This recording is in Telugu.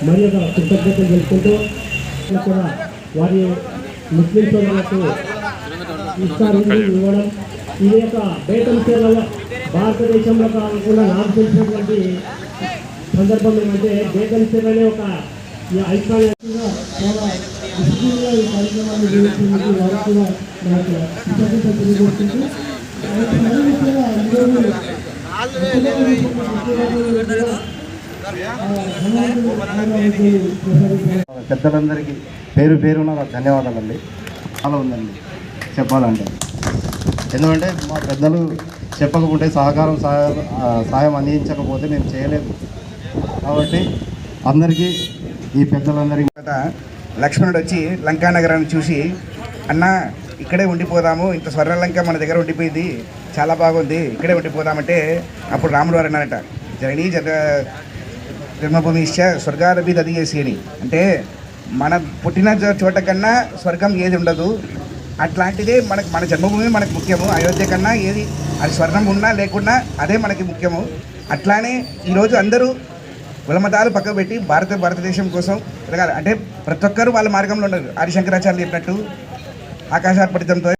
మరి ఒక కృతజ్ఞతలు తెలుసుకుంటూ కూడా వారి ముస్లిం సోదరులకు ఇస్తారు ఇవ్వడం ఇది యొక్క బేతం సేవలో భారతదేశంలో కాకుండా నాకు తెలిసినటువంటి సందర్భం ఏమంటే బేతం సేవనే ఒక ఐకానికంగా చాలా విస్తృతంగా ఈ కార్యక్రమాన్ని నిర్వహించినందుకు వారికి కూడా నాకు కృతజ్ఞతలు తెలియజేస్తుంది. పెద్దలందరికీ పేరు పేరున ధన్యవాదాలండి. చాలా ఉందండి చెప్పాలంటే, ఎందుకంటే మా పెద్దలు చెప్పకపోతే సహాయం అందించకపోతే మేము చేయలేము. కాబట్టి అందరికీ ఈ పెద్దలందరికీ లక్ష్మణుడు వచ్చి లంకా నగరాన్ని చూసి, అన్న ఇక్కడే ఉండిపోదాము, ఇంత స్వర్ణలంక మన దగ్గర ఉండిపోయింది, చాలా బాగుంది, ఇక్కడే ఉండిపోదామంటే అప్పుడు రాముడు వారు అన్నారట, జరణి జన్మభూమి స్వర్గాదపి దదియేసి అని. అంటే మన పుట్టిన చోట కన్నా స్వర్గం ఏది ఉండదు, అట్లాంటిదే మన జన్మభూమి మనకు ముఖ్యము. అయోధ్య కన్నా ఏది అది స్వర్ణం ఉన్నా లేకున్నా అదే మనకి ముఖ్యము. అట్లానే ఈరోజు అందరూ కులమతాలు పక్కకు పెట్టి భారతదేశం కోసం ఎదగాలి అంటే ప్రతి ఒక్కరూ వాళ్ళ మార్గంలో ఉన్నారు. ఆదిశంకరాచార్యులు చెప్పినట్టు ఆకాశార్పణితంతో